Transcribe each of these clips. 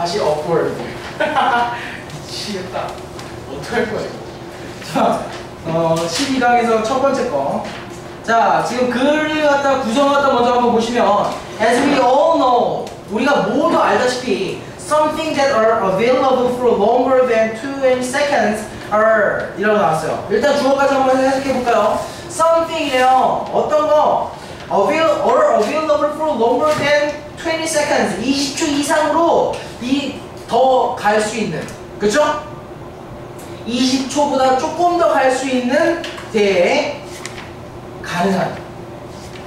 다시 upward. 미치겠다. 어떡할 거야 이거. 자, 12강에서 첫 번째 거. 자, 지금 글을 갖다 구성을 갖다 먼저 한번 보시면 as we all know, 우리가 모두 알다시피 something that are available for longer than 20 seconds are 이라고 나왔어요. 일단 주어까지 한번 해석해 볼까요? something이래요. 어떤 거? available for longer than 20 seconds 20초 이상으로 더 갈 수 있는, 그쵸? 20초보다 조금 더 갈 수 있는 데에 가능한,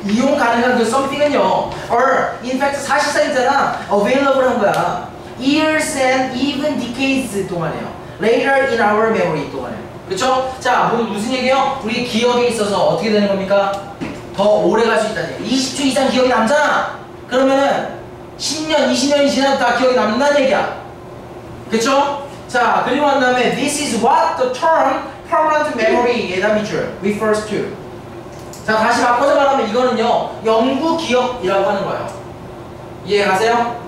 이용 가능한 그 something은요, or in fact 사실상 있잖아, available 한 거야. years and even decades 동안이에요. later in our memory 동안이에요. 그쵸? 자, 무슨 얘기예요? 우리 기억에 있어서 어떻게 되는 겁니까? 더 오래 갈 수 있다는 얘기. 20초 이상 기억이 남잖아? 그러면은 10년, 20년이 지나도 다 기억이 남는다는 얘기야. 그쵸? 자, 그리고 난 다음에 this is what the term permanent memory에다 밑줄 refers to. 자, 다시 바꿔서 말하면 이거는요, 영구 기억이라고 하는 거예요. 이해가세요?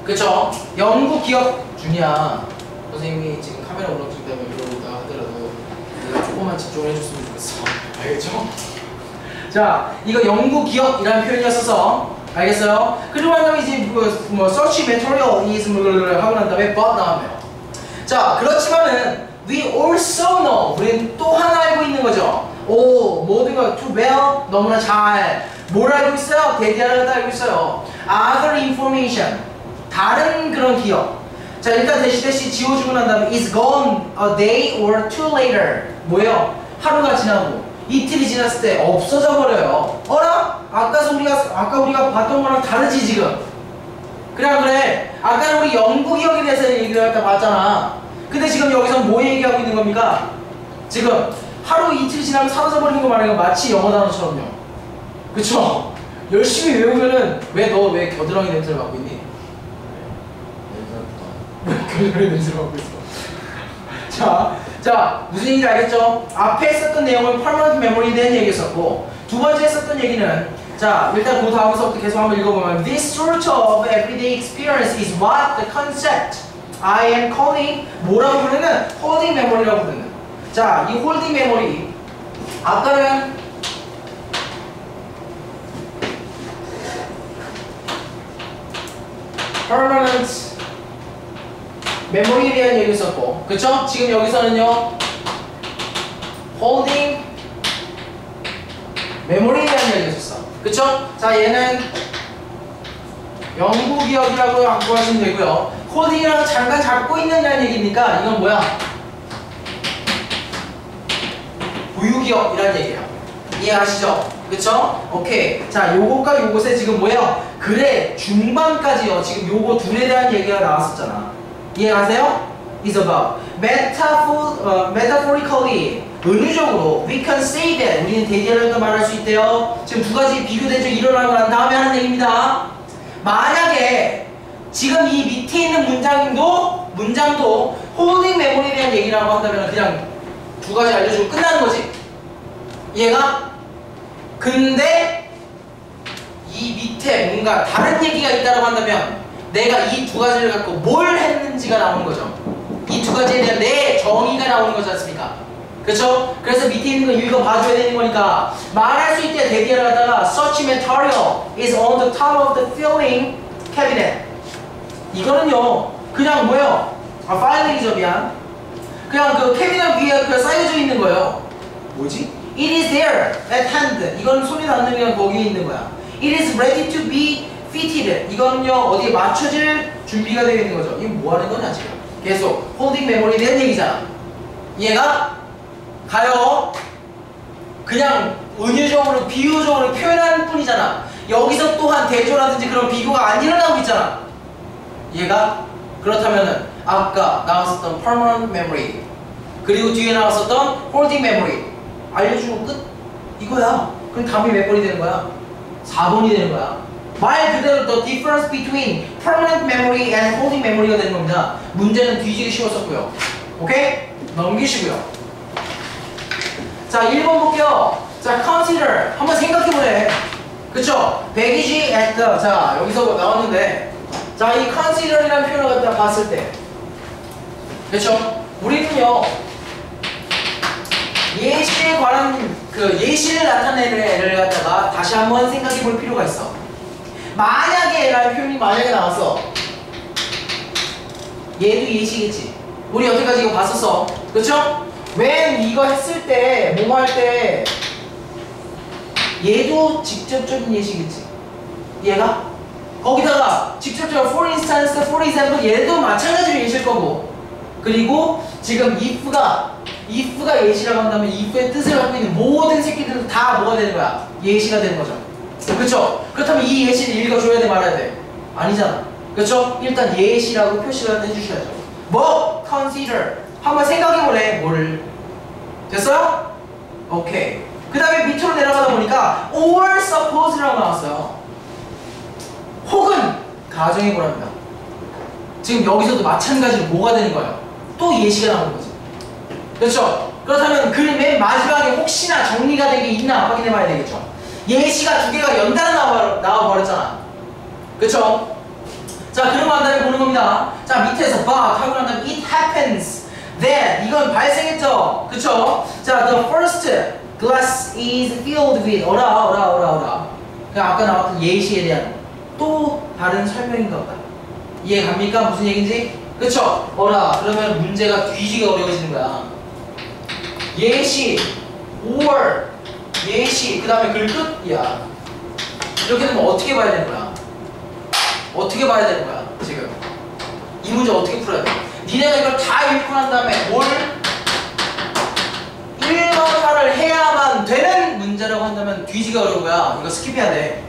그쵸? 영구 기억. 준이야, 선생님이 지금 카메라 울렁증 때문에 그러다 하더라도 내가 조금만 집중을 해줬으면 좋겠어. 알겠죠? 자, 이거 영구 기억이라는 표현이었어서 알겠어요? 그리고 난 다음에 이제 search material is 하고 난 다음에 but 나오면, 자, 그렇지만은 we also know, 우리는 또 하나 알고 있는 거죠. 오, 모든 거 too well, 너무나 잘. 뭘 알고 있어요? 대디하는 알고 있어요. other information, 다른 그런 기억. 자, 일단 대시 지워주고 난 다음에 is gone a day or two later. 뭐예요? 하루가 지나고 이틀이 지났을 때 없어져 버려요. 어라? 아까 우리가 봤던 거랑 다르지 지금. 그래 안 그래? 아까는 우리 영구 기억에 대해서 얘기를 아까 봤잖아. 근데 지금 여기서 뭐 얘기하고 있는 겁니까? 지금 하루 이틀 지나면 사라져 버리는 거 말이에요. 마치 영어 단어처럼요. 그쵸? 열심히 외우면은 왜 겨드랑이 냄새를 맡고 있니? 왜 겨드랑이 냄새를 맡고 있어? 자, 무슨 얘기인지 알겠죠? 앞에 했었던 내용은 permanent memory에 대한 얘기였었고, 두 번째 했었던 얘기는, 자, 일단 그 다음서부터 계속 한번 읽어보면 this sort of everyday experience is what the concept I am calling 뭐라고 부르는? holding memory라고 부르는. 자, 이 holding memory 아까는 permanent memory에 대한 얘기 있었고, 그쵸? 지금 여기서는요 holding memory에 대한 얘기 있었어. 그쵸? 자, 얘는 영구 기억이라고 하시면 되고요. holding이랑 잠깐 잡고 있는다는 얘기니까 이건 뭐야? 보유 기억이라는 얘기예요. 이해하시죠? 그쵸? 오케이. 자, 요것과 요것에 지금 뭐예요? 글의 중반까지요. 지금 요거 둘에 대한 얘기가 나왔었잖아. 이해가세요? is about metaphorically, 은유적으로 we can say that, 우리는 대디하려고 말할 수 있대요. 지금 두 가지 비교 대조 일어나고 난 다음에 하는 얘기입니다. 만약에 지금 이 밑에 있는 문장도 holding memory에 대한 얘기라고 한다면 그냥 두 가지 알려주고 끝나는 거지. 이해가? 근데 이 밑에 뭔가 다른 얘기가 있다고 한다면 내가 이 두 가지를 갖고 뭘 했는지가 나오는 거죠. 이 두 가지에 대한 내 정의가 나오는 거지 않습니까? 그렇죠? 그래서 밑에 있는 거 읽어봐줘야 되는 거니까 말할 수 있게 대기를 하다가 such material is on the top of the filing cabinet. 이거는요 그냥 뭐예요? 파일링이죠. 미안. 그냥 그 캐비넷 위에 그 쌓여져 있는 거예요. 뭐지? It is there at hand. 이건 손이 닿는 게 거기에 있는 거야. It is ready to be fitted. 이거는요 어디에 맞춰질 준비가 되어 있는 거죠. 이거 뭐 하는 거냐 지금? 계속 holding memory에 대한 얘기잖아. 이해가? 가요. 그냥 은유적으로 비유적으로 표현하는 뿐이잖아. 여기서 또한 대조라든지 그런 비교가 안 일어나고 있잖아. 이해가? 그렇다면은 아까 나왔었던 permanent memory 그리고 뒤에 나왔었던 holding memory 알려주고 끝? 이거야. 그럼 답이 몇 번이 되는 거야? 4번이 되는 거야. 말 그대로 the difference between permanent memory and holding memory가 되는 겁니다. 문제는 뒤지기 쉬웠었고요. 오케이? 넘기시고요. 자, 1번 볼게요. 자, consider. 한번 생각해보래. 그쵸? baggage at the. 자, 여기서 나왔는데 자, 이 consider이라는 표현을 갖다 봤을 때, 그렇죠? 우리는요 예시에 관한 그 예시를 나타내는 애를 갖다가 다시 한번 생각해 볼 필요가 있어. 만약에 라는 표현이 만약에 나왔어. 얘도 예시겠지. 우리 여태까지 이거 봤었어. 그렇죠? when 이거 했을 때, 뭐 할 때 얘도 직접적인 예시겠지. 얘가 거기다가 직접적으로 for instance, for example 얘도 마찬가지로 예시일 거고, 그리고 지금 if가 예시라고 한다면 if의 뜻을 갖고 있는 모든 새끼들은 다 뭐가 되는 거야? 예시가 되는 거죠. 그렇죠? 그렇다면 이 예시를 읽어줘야 돼, 말아야 돼? 아니잖아. 그렇죠? 일단 예시라고 표시를 해주셔야죠. 뭐? consider. 한번 생각해보래. 뭐를? 됐어요? 오케이. 그 다음에 밑으로 내려가다 보니까 or suppose라고 나왔어요. 혹은 가정해보랍니다. 지금 여기서도 마찬가지로 뭐가 되는 거예요? 또 예시가 나오는 거지. 그렇죠? 그렇다면 그 맨 마지막에 혹시나 정리가 된 게 있나 확인해봐야 되겠죠. 예시가 두 개가 연달아 나와버렸잖아. 그렇죠? 자, 그런 거 한 다음에 보는 겁니다. 자, 밑에서 but 하고 난 다음에 it happens that 이건 발생했죠. 그쵸? 자, the first glass is filled with 어라. 그냥 아까 나왔던 예시에 대한 또 다른 설명인가 보다. 이해 갑니까? 무슨 얘기인지? 그쵸? 어라. 그러면 문제가 뒤지가 어려워지는 거야. 예시, or, 예시, 그 다음에 글 끝이야. 이렇게 되면 어떻게 봐야 되는 거야? 어떻게 봐야 되는 거야, 지금? 이 문제 어떻게 풀어야 돼? 니네가 이걸 다 읽고 난 다음에 뭘 1번화를 해야만 되는 문제라고 한다면 뒤지가 어려운 거야. 이거 스킵해야 돼.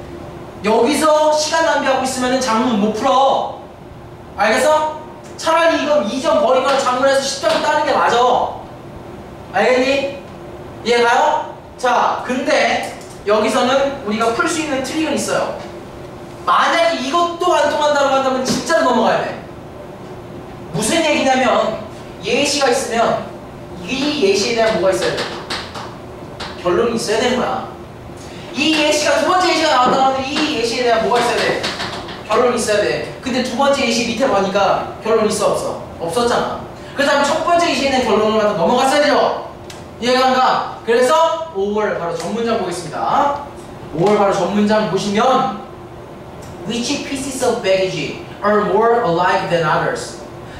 여기서 시간 낭비하고 있으면 장문 못 풀어. 알겠어? 차라리 이거 2점 버리거나 장문에서 10점 따는 게 맞아. 알겠니? 이해가요? 자, 근데 여기서는 우리가 풀 수 있는 트릭은 있어요. 만약에 이것도 안 통한다고 한다면 진짜로 넘어가야 돼. 무슨 얘기냐면 예시가 있으면 이 예시에 대한 뭐가 있어야 돼? 결론이 있어야 되는 거야. 이 예시가 두 번째 예시가 나왔다고 하는데 이 예시에 대한 뭐가 있어야 돼? 결론이 있어야 돼. 근데 두 번째 예시 밑에 보니까 결론이 있어 없어? 없었잖아. 그렇다면 첫 번째 예시에 대한 결론을 갖다 넘어갔어야 되죠? 이해가 안 가? 그래서 5월 바로 전문장 보겠습니다. 5월 바로 전문장 보시면 Which pieces of baggage are more alike than others?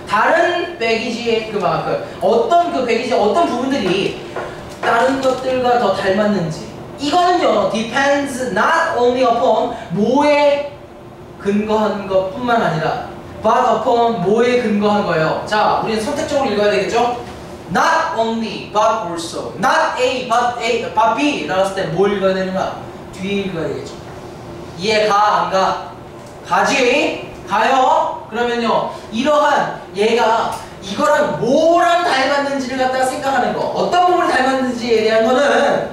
다른 배기지의 어떤 그 배기지 어떤 부분들이 다른 것들과 더 닮았는지. 이거는요 depends not only upon 뭐에 근거한 것뿐만 아니라 but upon 뭐에 근거한 거예요. 자, 우리는 선택적으로 읽어야 되겠죠? Not only but also. Not A but B 라고 했을 때 뭘 읽어야 되는가? 뒤에 읽어야 되겠죠. 이해가 안 가? 가지? 가요? 그러면요 이러한 얘가 이거랑 뭐랑 닮았는지를 갖다가 생각하는 거, 어떤 부분이 닮았는지에 대한 거는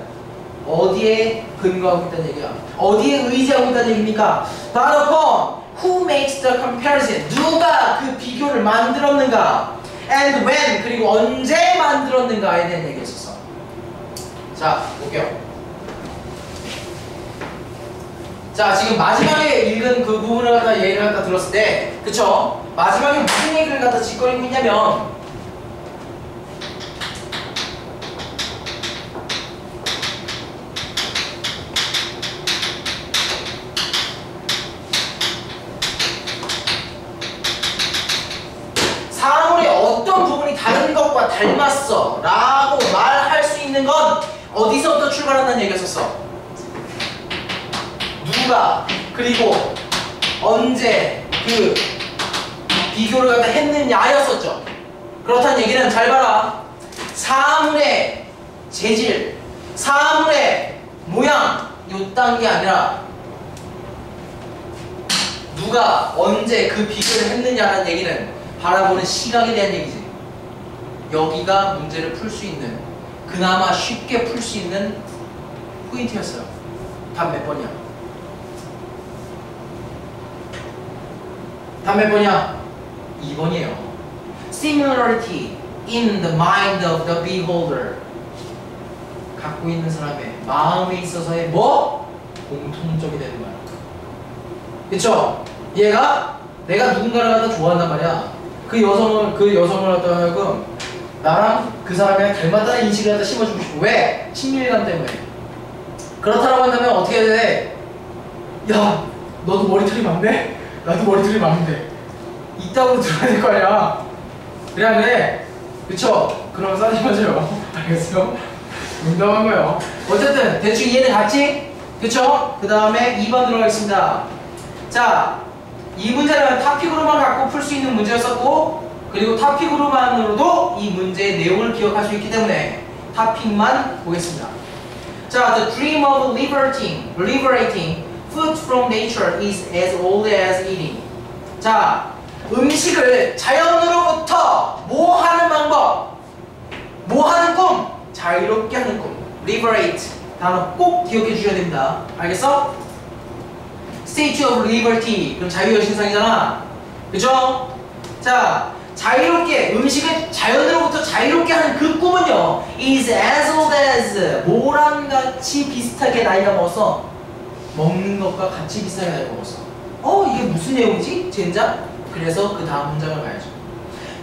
어디에 근거하고 있다는 얘기야? 어디에 의지하고 있다는 얘기입니까? But upon who makes the comparison? 누가 그 비교를 만들었는가? And when, 그리고 언제 만들었는가에 대한 얘기였었어. 자, 볼게요. 자, 지금 마지막에 읽은 그 부분을 갖다 얘기를 갖다 들었을 때, 그쵸? 마지막에 무슨 얘기를 갖다 짓거리고 있냐면, 사물의 어떤 부분이 다른 것과 닮았어 라고 말할 수 있는 건 어디서부터 출발한다는 얘기였었어? 누가 그리고 언제 그 비교를 갖다 했느냐였었죠. 그렇다는 얘기는 잘 봐라. 사물의 재질, 사물의 모양 요딴 게 아니라 누가 언제 그 비교를 했느냐라는 얘기는 바라보는 시각에 대한 얘기지. 여기가 문제를 풀 수 있는, 그나마 쉽게 풀 수 있는 포인트였어요. 답 몇 번이야? 답 몇 번이야? 2번이에요. Similarity in the mind of the beholder. 갖고 있는 사람의 마음에 있어서의 뭐? 공통점이 되는 거야. 그쵸? 얘가 내가 누군가를 갖다 좋아한단 말이야. 그 여성을 갖다 하여금 나랑 그 사람이랑 닮았다는 인식을 갖다 심어주고 싶어. 왜? 친밀감 때문에. 그렇다고 한다면 어떻게 해야 돼? 야, 너도 머리털이 많네? 나도 머리털이 많은데. 이따구로 들어야 될 거 아니야. 그래, 그래. 그쵸? 그럼 싸지 마세요. 알겠어요? 농담한 거예요. 어쨌든 대충 이해는 갔지? 그쵸? 그 다음에 2번 들어가겠습니다. 자, 이 문제는 탑픽으로만 갖고 풀 수 있는 문제였었고, 그리고 탑픽으로만으로도 이 문제의 내용을 기억할 수 있기 때문에 탑픽만 보겠습니다. 자, the dream of liberating food from nature is as old as eating. 자, 음식을 자연으로부터 뭐 하는 방법? 뭐 하는 꿈? 자유롭게 하는 꿈. liberate. 단어 꼭 기억해 주셔야 됩니다. 알겠어? Statue of Liberty. 그럼 자유의 신상이잖아. 그죠? 자, 자유롭게, 음식을 자연으로부터 자유롭게 하는 그 꿈은요, is as old as, 뭐랑 같이 비슷하게 나이가 먹어서, 먹는 것과 같이 비슷하게 나이가 먹었어. 이게 무슨 내용이지? 젠장? 그래서 그 다음 문장을 봐야죠.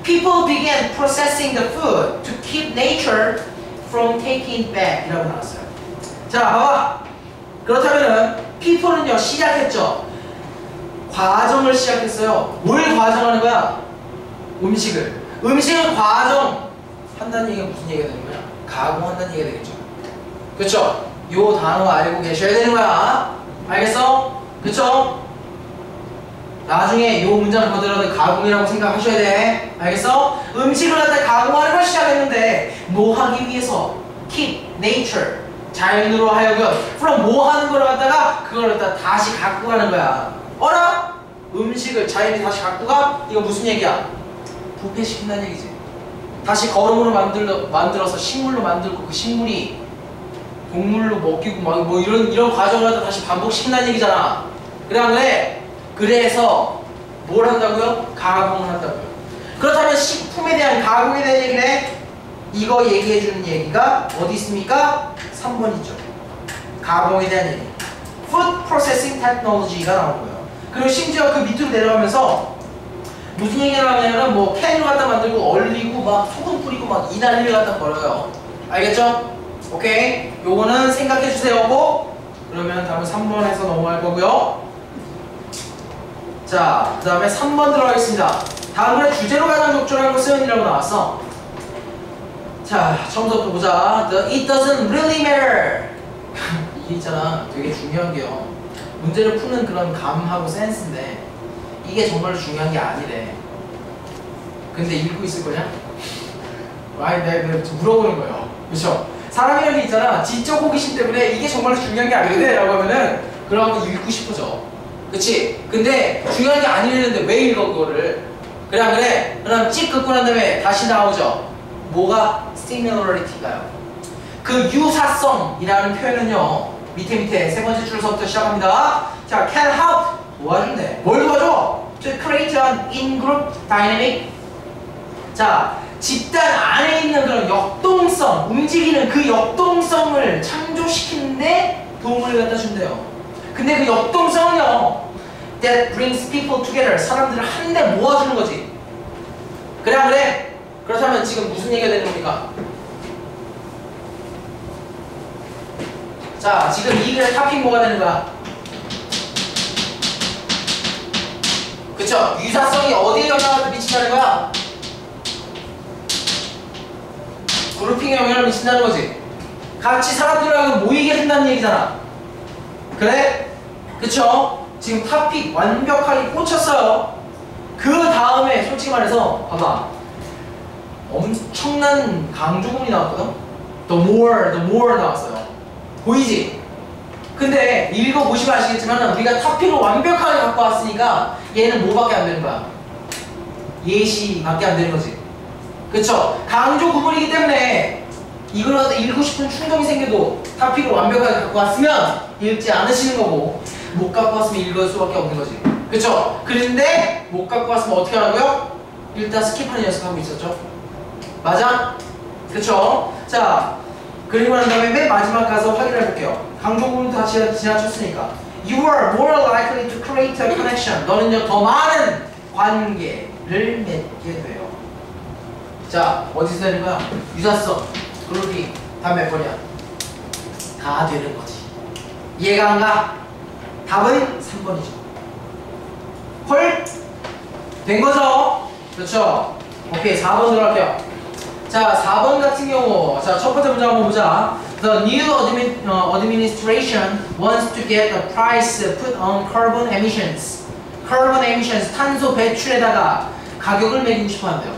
People began processing the food to keep nature from taking it back. 이라고 나왔어요. 자, 봐봐. 그렇다면은, people는요, 시작했죠. 과정을 시작했어요. 뭘 과정하는 거야? 음식을 과정 한다는 얘기가 무슨 얘기가 되는 거야? 가공한다는 얘기가 되겠죠. 그쵸? 요 단어 알고 계셔야 되는 거야. 알겠어? 그쵸? 나중에 요 문장을 보더라도 가공이라고 생각하셔야 돼. 알겠어? 음식을 갖다 가공하는 걸 시작했는데 뭐 하기 위해서? keep nature 자연으로 하여금 from 뭐 하는 걸 갖다가 그걸 갖다 다시 갖고 가는 거야. 어라? 음식을 자연이 다시 갖고 가? 이거 무슨 얘기야? 부패시킨다는 얘기지. 다시 거름으로 만들어서 식물로 만들고 그 식물이 동물로 먹히고 막 뭐 이런 과정을 갖다 다시 반복시킨다는 얘기잖아. 그래? 그래서 뭘 한다고요? 가공을 한다고요. 그렇다면 식품에 대한 가공에 대한 얘기네. 이거 얘기해주는 얘기가 어디 있습니까? 3번이죠. 가공에 대한 얘기. Food Processing Technology가 나온 거예요. 그리고 심지어 그 밑으로 내려가면서 무슨 얘기가 나오냐면 뭐 캔을 갖다 만들고 얼리고 막 소금 뿌리고 막 이 난리를 갖다 벌어요. 알겠죠? 오케이. 요거는 생각해 주세요. 그러면 다음은 3번에서 넘어갈 거고요. 자, 그 다음에 3번 들어가겠습니다. 다음은 주제로 가장 적절한 것은 이라고 나왔어. 자, 처음부터 보자. It doesn't really matter. 이게 있잖아. 되게 중요한 게요. 문제를 푸는 그런 감하고 센스인데 이게 정말 중요한 게 아니래. 근데 읽고 있을 거냐? 내가 물어보는 거예요. 그쵸? 사람이라는 게 있잖아. 지적 호기심 때문에 이게 정말 중요한 게 아니래 라고 하면은 그러고 읽고 싶어져. 그치? 근데 중요한 게 아니랬는데 왜 읽어 그거를? 그래? 그럼 찍 긋고 난 다음에 다시 나오죠. 뭐가? similarity가요. 그 유사성이라는 표현은요, 밑에 세 번째 줄서부터 시작합니다. 자, can help 도와준대. 뭘 도와줘? To create an in-group dynamic. 자, 집단 안에 있는 그런 역동성, 움직이는 그 역동성을 창조시키는데 도움을 갖다 준대요. 근데 그 역동성은요, that brings people together. 사람들을 한데 모아주는 거지. 그래? 그렇다면 지금 무슨 얘기가 되는 겁니까? 자, 지금 이 글의 탑픽 뭐가 되는 거야? 그쵸? 유사성이 어디에 영향을 미친다는 거야? 그룹핑에 영향을 미친다는 거지. 같이 사람들하고 모이게 된다는 얘기잖아. 그래? 그쵸? 지금 탑픽 완벽하게 꽂혔어요. 그 다음에 솔직히 말해서 봐봐. 엄청난 강조문이 나왔거든? The more 나왔어요. 보이지? 근데 읽어보시면 아시겠지만 우리가 탑픽을 완벽하게 갖고 왔으니까 얘는 뭐밖에 안 되는 거야? 예시밖에 안 되는 거지. 그쵸? 강조 구문이기 때문에 이걸 갖다 읽고 싶은 충동이 생겨도 탑픽을 완벽하게 갖고 왔으면 읽지 않으시는 거고 못 갖고 왔으면 읽을 수밖에 없는 거지. 그쵸? 그런데 못 갖고 왔으면 어떻게 하라고요? 일단 스킵하는 연습하고 있었죠? 맞아? 그쵸? 자, 그리고 난 다음에 맨 마지막 가서 확인해 볼게요. 강조 구문도 다 지나쳤으니까 You are more likely to create a connection. 너는요 더 많은 관계를 맺게 돼요. 자, 어디서 되는 거야? 유사성, 그룹이 다 몇 번이야? 다 되는 거지. 이해가 안 가? 답은 3번이죠. 헐? 된 거죠? 그렇죠? 오케이, 4번 들어갈게요. 자, 4번 같은 경우, 자, 첫 번째 문제 한번 보자. The new administration wants to get a price put on carbon emissions. carbon emissions, 탄소 배출에다가 가격을 매기고 싶어 한대요.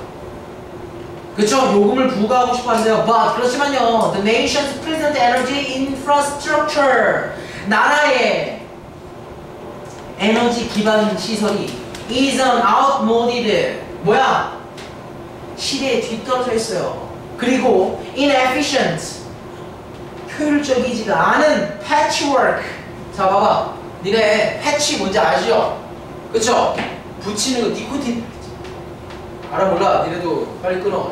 그쵸? 요금을 부과하고 싶어 한대요. But, 그렇지만요, the nation's present energy infrastructure, 나라의 에너지 기반 시설이 is an outmoded, 뭐야? 시대에 뒤떨어져 있어요. 그리고 inefficient, 효율적이지가 않은 patchwork. 자, 봐봐. 니네 패치 뭔지 아시죠? 그쵸? 붙이는 거, 니코틴. 알아 몰라? 니네도 빨리 끊어.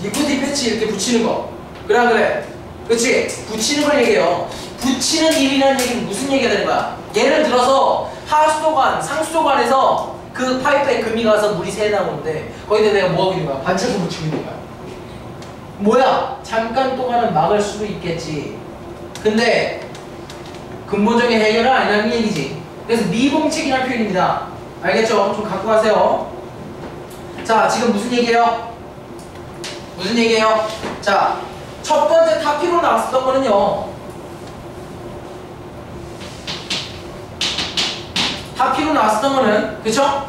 니코틴 패치 이렇게 붙이는 거. 그래 안 그래? 그치? 붙이는 걸 얘기해요. 붙이는 일이라는 얘기는 무슨 얘기가 되는 거야? 예를 들어서 하수도관, 상수도관에서 그 파이프에 금이 가서 물이 새 나오는데 거기다 내가 뭐 하고 있는 거야? 반창고 붙이고 있는 거야. 뭐야? 잠깐 동안은 막을 수도 있겠지. 근데 근본적인 해결은 아니라는 얘기지. 그래서 미봉책이라는 표현입니다. 알겠죠? 좀 갖고 가세요. 자, 지금 무슨 얘기예요? 무슨 얘기예요? 자, 첫 번째 타피로 나왔었던 거는요, 타피로 나왔었던 거는, 그쵸?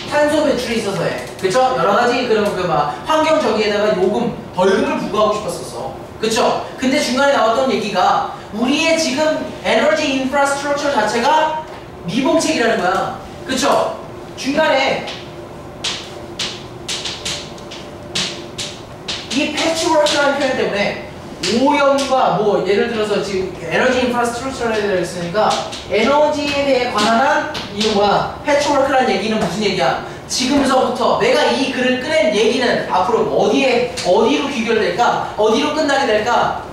탄소 배출이 있어서 해. 그쵸? 여러가지 그런 그 막 환경 저기에다가 요금, 벌금을 부과하고 싶었었어. 그쵸? 근데 중간에 나왔던 얘기가 우리의 지금 에너지 인프라스트럭처 자체가 미봉책이라는 거야. 그쵸? 중간에 이 패치워크라는 표현 때문에 오염과 뭐 예를 들어서 지금 에너지 인프라스트럭처에 대해 있으니까 에너지에 대해 관한 이 뭐야 패치워크라는 얘기는 무슨 얘기야? 지금서부터 내가 이 글을 꺼낸 얘기는 앞으로 어디로 귀결될까? 어디로 끝나게 될까?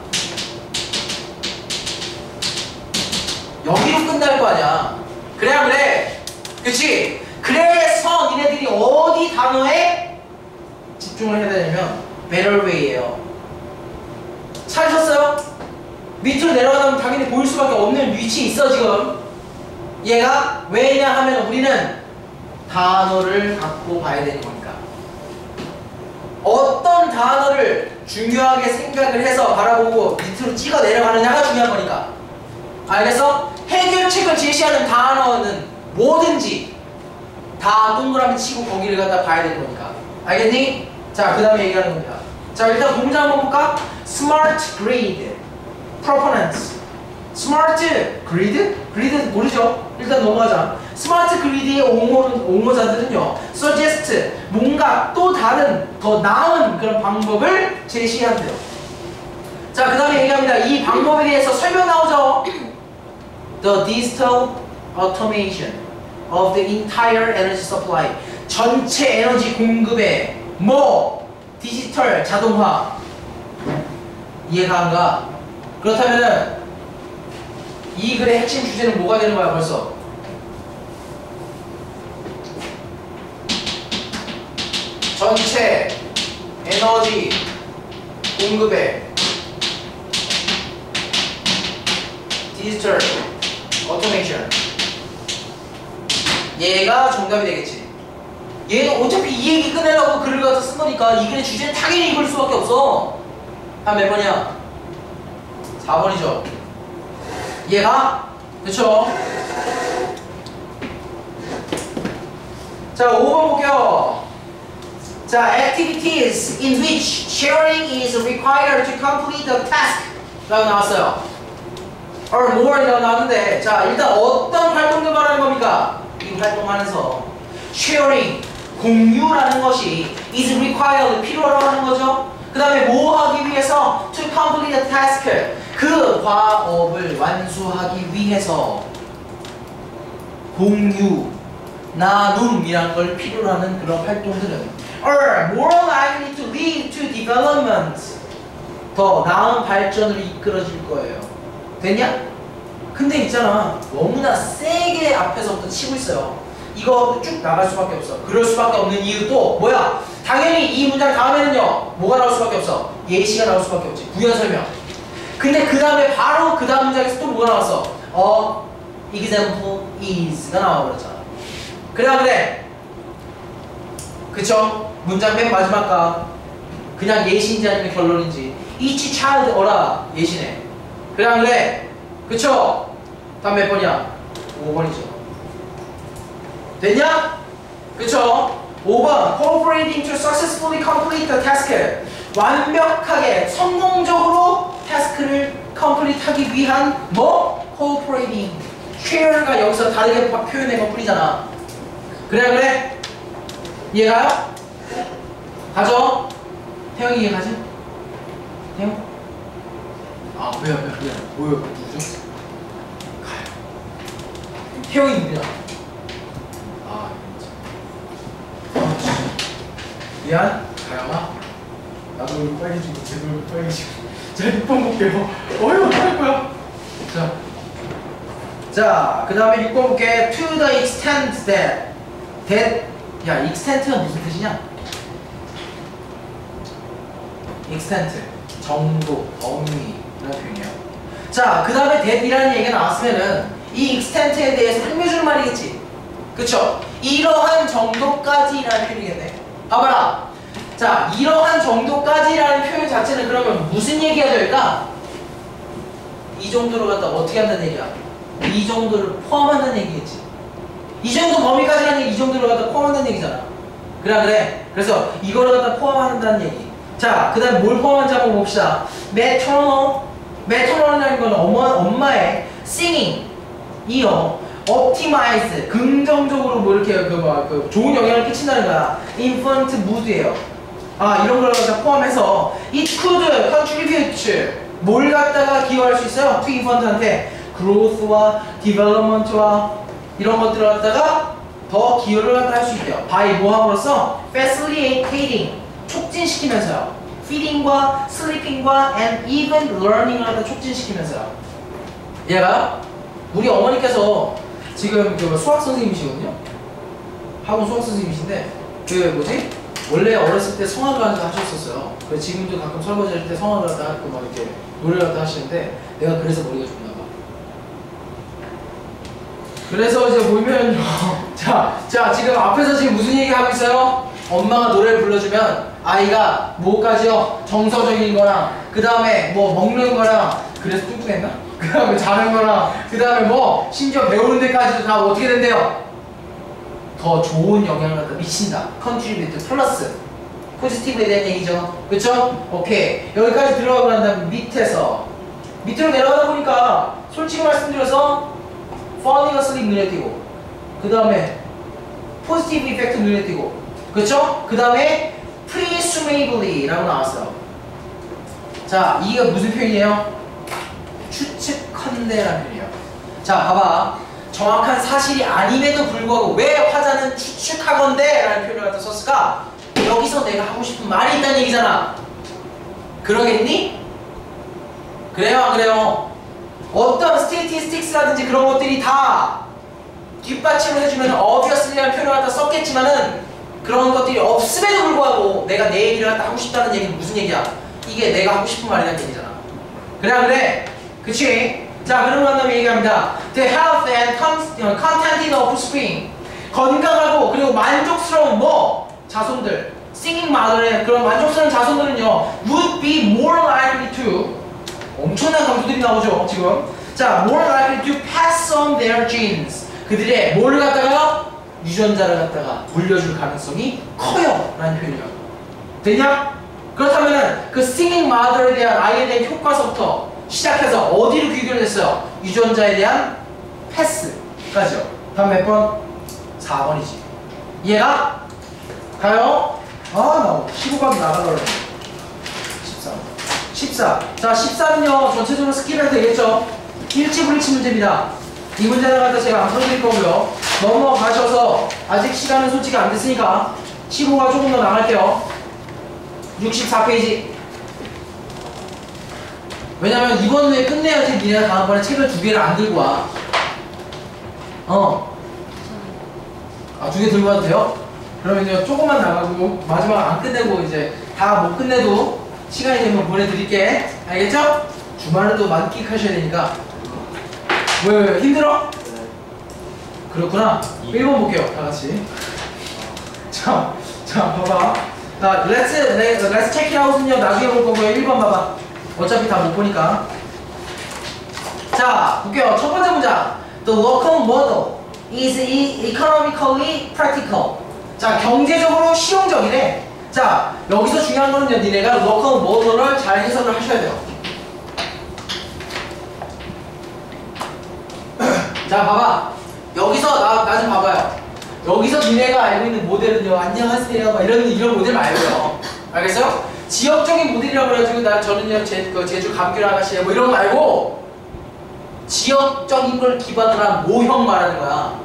여기로 끝날 거 아니야. 그래 안 그래? 그치? 그래서 니네들이 어디 단어에 집중을 해야 되냐면 better way예요. 찾으셨어요? 밑으로 내려가면 당연히 보일 수밖에 없는 위치에 있어 지금. 얘가 왜냐 하면 우리는 단어를 갖고 봐야 되는 거니까. 어떤 단어를 중요하게 생각을 해서 바라보고 밑으로 찍어 내려가느냐가 중요한 거니까. 알겠어? 해결책을 제시하는 단어는 뭐든지 다 동그라미 치고 거기를 갖다 봐야 되는 거니까. 알겠니? 자, 그 다음에 얘기하는 겁니다. 자, 일단 공자 한번 볼까? Smart grid proponents. Smart grid? grid 모르죠? 일단 넘어가자. 스마트 그리드의 옹호자들은요, suggest, 뭔가 또 다른, 더 나은 그런 방법을 제시한대요. 자, 그 다음에 얘기합니다. 이 방법에 대해서 설명 나오죠? The digital automation of the entire energy supply. 전체 에너지 공급의 디지털 자동화. 이해가 안 가? 그렇다면은 이 글의 핵심 주제는 뭐가 되는 거야 벌써? 전체 에너지 공급의 디지털 오토메이션. 얘가 정답이 되겠지. 얘는 어차피 이 얘기 꺼내려고 글을 갖다 쓴 거니까 이 글의 주제는 당연히 이걸 수밖에 없어. 한 몇 번이야? 4번이죠. 얘가? 그쵸? 자, 5번 볼게요. 자, activities in which sharing is required to complete the task 라고 나왔어요. or more 라고 나왔는데, 자, 일단 어떤 활동들 말하는 겁니까? 이 활동하면서 sharing, 공유라는 것이 is required, 필요로 하는 거죠. 그 다음에 뭐 하기 위해서? to complete the task, 그 과업을 완수하기 위해서 공유, 나눔이란 걸 필요로 하는 그런 활동들은 are more likely to lead to development, 더 나은 발전을 이끌어줄 거예요. 됐냐? 근데 있잖아. 너무나 세게 앞에서부터 치고 있어요. 이거 쭉 나갈 수밖에 없어. 그럴 수밖에 없는 이유도 뭐야? 당연히 이 문장 다음에는요. 뭐가 나올 수밖에 없어? 예시가 나올 수밖에 없지. 부연 설명. 근데 그 다음에 바로 그 다음 문장에서 또 뭐가 나왔어? example is가 나와버렸잖아. 그래. 그쵸? 문장 맨 마지막 가 그냥 예시인지 아니면 결론인지. each child 어라 예시네. 그래. 그쵸? 다음 몇 번이야? 5번이죠. 됐냐? 그쵸? 5번 cooperating to successfully complete the task. 완벽하게 성공적으로 타스크를 complete 하기 위한 뭐? cooperating. share가 여기서 다르게 표현한 것 뿐이잖아. 그래? 이해가요? 가죠? 태영이 이해가지? 태영? 왜요? 누구죠? 가요. 태영이 누구냐? 미안, 가영아. 나도 얼굴 빨개지고 쟤도 얼굴 빨개지고. 자, 6번 볼게요. 어떡할 거야? 자, 그 다음에 6번 볼게. To the extent that. 야, extent가 무슨 뜻이냐? extent, 정도, 범위 이런 표현이야. 자, 그 다음에 that이라는 얘기가 나왔으면은 이 extent에 대해서 설명해주는 말이겠지. 그쵸? 이러한 정도까지라는 표현이겠네. 봐봐라. 자, 이러한 정도까지라는 표현 자체는 그러면 무슨 얘기가 될까? 이 정도로 갖다 어떻게 한다는 얘기야? 이 정도를 포함한다는 얘기겠지. 이 정도 범위까지라는 얘기, 이 정도로 갖다 포함한다는 얘기잖아. 그래. 그래서 이거를 갖다 포함한다는 얘기. 자, 그 다음에 뭘 포함한지 한번 봅시다. maternal이라는 건 엄마의 singing, 이어 optimize, 긍정적으로 뭐 이렇게 좋은 영향을 끼친다는 거야. infant mood예요. 이런 걸 갖다 포함해서 it could contribute, 뭘 갖다가 기여할 수 있어요? to infant한테 growth와 development와 이런 것들을 갖다가 더 기여를 갖다 할 수 있대요. by 뭐 함으로써 facilitating, 촉진시키면서요. feeding과 sleeping과 and even learning을 갖다 촉진시키면서요. 얘가 우리 어머니께서 지금 수학 선생님이시거든요. 학원 수학 선생님이신데 원래 어렸을 때 성악을 하셨었어요. 그래서 지금도 가끔 설거지 할 때 성악을 갖다 하고 막 이렇게 노래를 갖다 하시는데 내가 그래서 머리가 좋나 봐. 그래서 이제 보면요. 자 지금 앞에서 지금 무슨 얘기 하고 있어요? 엄마가 노래를 불러주면 아이가 뭐까지요? 정서적인 거랑 그 다음에 뭐 먹는 거랑 그래서 뚱뚱했나? 그 다음에 자는 거랑 그 다음에 뭐 심지어 배우는 데까지도 다 어떻게 된대요? 더 좋은 영향을 갖다 미친다. contribute 플러스 포지티브에 대한 얘기죠. 그쵸? 오케이. 여기까지 들어가고 난 다음에 밑으로 내려가다 보니까 솔직히 말씀드려서 falling asleep 눈에 띄고 그 다음에 positive effect 눈에 띄고 그쵸? 그 다음에 presumably 라고 나왔어요. 자, 이게 무슨 표현이에요? 추측컨대라는 표현이에요. 자, 봐봐. 정확한 사실이 아님에도 불구하고 왜 화자는 추측하건대 라는 표현을 갖다 썼을까? 여기서 내가 하고 싶은 말이 있다는 얘기잖아. 그러겠니? 그래요, 안 그래요? 어떤 statistics라든지 그런 것들이 다 뒷받침을 해주면 obviously라는 표현을 갖다 썼겠지만은 그런 것들이 없음에도 불구하고 내가 내 얘기를 갖다 하고 싶다는 얘기는 무슨 얘기야? 이게 내가 하고 싶은 말이라는 얘기잖아. 그래? 그치? 자, 그러고 난 다음에 얘기합니다. The health and contented offspring. 건강하고 그리고 만족스러운 자손들. Singing mother의 그런 만족스러운 자손들은요 would be more likely to, 엄청난 강조들이 나오죠 지금. 자, more likely to pass on their genes. 그들의 뭘 갖다가 유전자를 갖다가 물려줄 가능성이 커요 라는 표현이야. 되냐? 그렇다면은 그 singing mother에 대한 아이에 대한 효과서부터 시작해서 어디로 귀결됐어요? 유전자에 대한 패스까지요. 다음 몇 번? 4번이지. 이해가? 가요? 나 15각 나가려고 했네. 14. 자, 14는요 전체적으로 스킵해도 되겠죠? 일치불일치 문제입니다. 이 문제를 갖다 제가 안 풀어드릴 거고요. 넘어가셔서 아직 시간은 솔직히 안 됐으니까 15가 조금 더 나갈게요. 64페이지. 왜냐면 이번 후에 끝내야지 니네가 다음번에 책을 2개를 안 들고 와. 아, 2개 들고 와도 돼요? 그러면 이제 조금만 나가고 마지막 안 끝내고 이제 다 못 끝내도 시간이 되면 보내드릴게. 알겠죠? 주말에도 만끽하셔야 되니까. 왜 힘들어? 그렇구나. 1번 볼게요. 다 같이. 자, 봐봐. 자, let's check it out은요. 나중에 볼 거고요. 1번 봐봐. 어차피 다 못 보니까. 자, 볼게요. 첫 번째 문장. The local model is economically practical. 자, 경제적으로 실용적이래. 자, 여기서 중요한 거는요. 니네가 local model을 잘 해석을 하셔야 돼요. 자, 봐봐. 여기서 나 좀 봐봐요. 여기서 니네가 알고 있는 모델은요. 안녕하세요. 막 이런 모델 말고요. 알겠어요? 지역적인 모델이라고 그래가지고 저는요 제주 감귤 아가씨에 뭐 이런 거 말고 지역적인 걸 기반으로 한 모형 말하는 거야.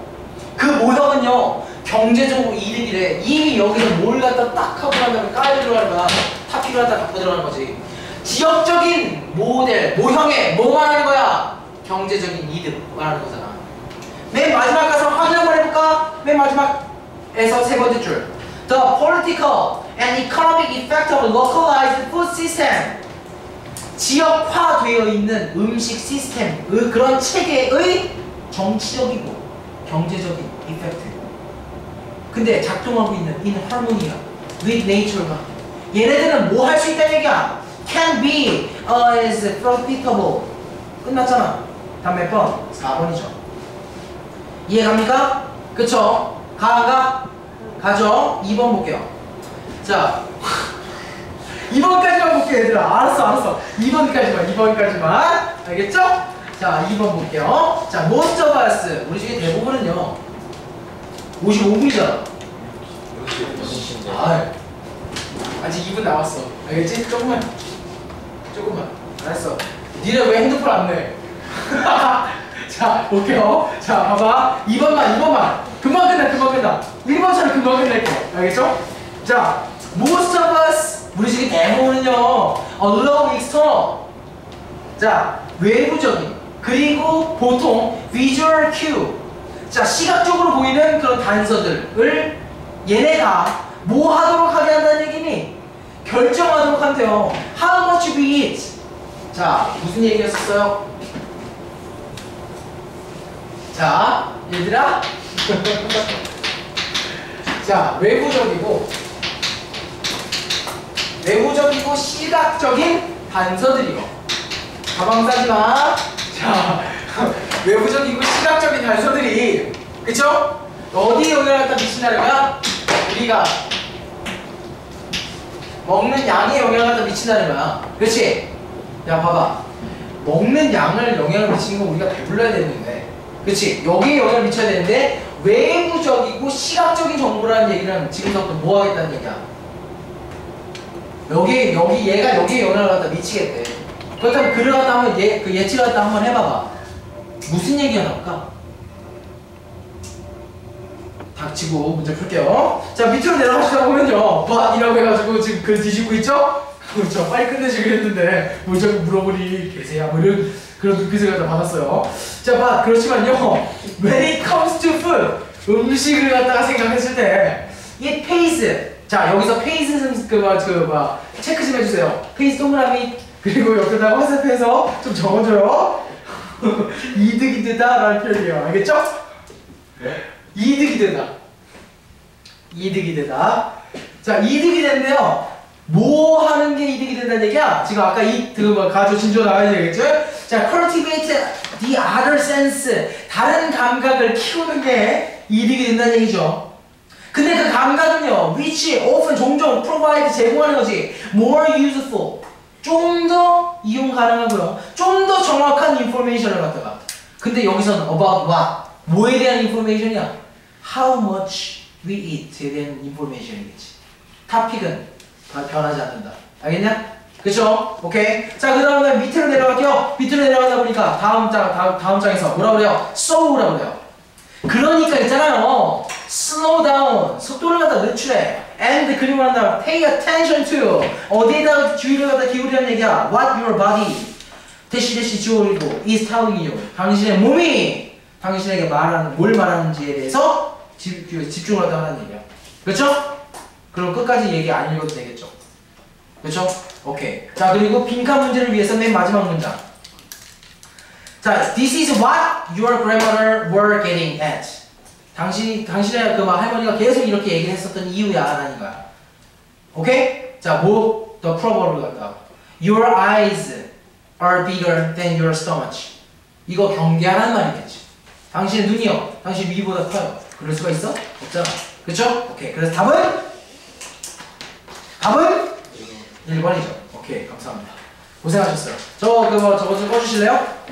그 모형은요 경제적으로 이득이래. 이미 여기서 뭘 갖다 딱 하고 난 다음에 깔려 들어가는 거야. 탑픽을 갖다 갖고 들어가는 거지. 지역적인 모델, 모형에 뭐 말하는 거야? 경제적인 이득 말하는 거잖아. 맨 마지막 가서 확인 한번 해볼까? 맨 마지막에서 세 번째 줄. The political and economic effect of localized food system. 지역화되어 있는 음식 시스템, 그런 체계의 정치적이고 경제적인 이펙트. 근데 작동하고 있는 in harmony야 with nature가. 얘네들은 뭐 할 수 있다는 얘기야? Can be is profitable. 끝났잖아. 다음 몇 번? 4번이죠. 이해갑니까? 그쵸? 가죠? 2번 볼게요. 자 2번까지만 볼게요 얘들아. 알았어 2번까지만 알겠죠? 자 2번 볼게요. 자 most of us 우리 중에 대부분은요 55분이잖아. 아직 2분 남았어. 알겠지? 조금만 알았어. 니네 왜 핸드폰 안 내? 자 볼게요. 자 봐봐 2번만 금방 끝나. 1번처럼 금방 끝날 거. 알겠죠? 자 most of us 우리 중에 대부분은요 allow external. 자 외부적인 그리고 보통 visual cue. 자 시각적으로 보이는 그런 단서들을 얘네가 뭐 하도록 하게 한다는 얘기니? 결정하도록 한대요. How much we eat. 자 무슨 얘기였었어요? 자 얘들아 자 외부적이고 시각적인 단서들이요. 가방 싸지마. 자 외부적이고 시각적인 단서들이 그쵸? 어디에 영향을 갖다 미친다는 거야? 우리가 먹는 양에 영향을 갖다 미친다는 거야. 그렇지? 야 봐봐 먹는 양을 영향을 미치는 건 우리가 배불러야 되는데 그렇지? 여기에 영향을 미쳐야 되는데 외부적이고 시각적인 정보라는 얘기는 지금부터 뭐 하겠다는 얘기야? 얘가 여기에 영향을 갖다 미치겠대. 그렇다면 그를 갖다 한번 그 예측을 갖다 한번 해봐봐. 무슨 얘기가 나올까? 닥치고 문제 풀게요. 자 밑으로 내려가시다 보면요 이라고 해가지고 지금 글 뒤집고 있죠? 그렇죠. 빨리 끝내시기로 했는데 뭐 저기 물어보니 계세요? 뭐 이런 그런 눈빛을 갖다 받았어요. 자 그렇지만요 when it comes to food 음식을 갖다가 생각했을 때 이 페이스. 자 여기서 페이스는 체크 좀 해주세요. 페이스 동그라미 그리고 여기다가 화살표해서 좀 적어줘요. 이득이 되다 라는 표현이에요. 알겠죠? 네? 이득이 되다. 자 이득이 되는데요 뭐 하는 게 이득이 된다는 얘기야? 지금 아까 가져 진조 나와야 되겠죠? 자 cultivate the other sense. 다른 감각을 키우는 게 이득이 된다는 얘기죠. 근데 그 감각은요 which often 종종 provide 제공하는 거지 more useful. 좀 더 이용 가능하고요. 좀 더 정확한 인포메이션을 갖다가. 근데 여기서는 about what? 뭐에 대한 인포메이션이야? How much we eat에 대한 인포메이션이겠지. 토픽은 변하지 않는다. 알겠냐? 그쵸? 오케이. 자, 그 다음에 밑으로 내려갈게요. 밑으로 내려가다 보니까 다음 장에서 뭐라 그래요? slow라고 그래요. 그러니까 있잖아요. slow down. 속도를 갖다 늦추래. and 그리고 난 다음 pay attention to. 어디에다가 주의를 갖다 기울이라는 얘기야. what your body 대시 주어이고 is telling you. 당신의 몸이 당신에게 뭘 말하는지에 대해서 집중을 하는 얘기야. 그렇죠? 그럼 끝까지 얘기 안 읽어도 되겠죠? 그렇죠? 오케이. 자, 그리고 빈칸 문제를 위해서 맨 마지막 문장. 자, this is what your grandmother were getting at. 당신의 그 할머니가 계속 이렇게 얘기를 했었던 이유야, 라는 거야. 오케이? 자, the proverb을 갖다가 your eyes are bigger than your stomach. 이거 경계하라는 말이겠지. 당신의 눈이요, 당신 위보다 커요. 그럴 수가 있어? 없잖아. 그쵸? 오케이. 그래서 답은 1번이죠. 오케이. 감사합니다. 고생하셨어요. 저거 좀 꺼주실래요?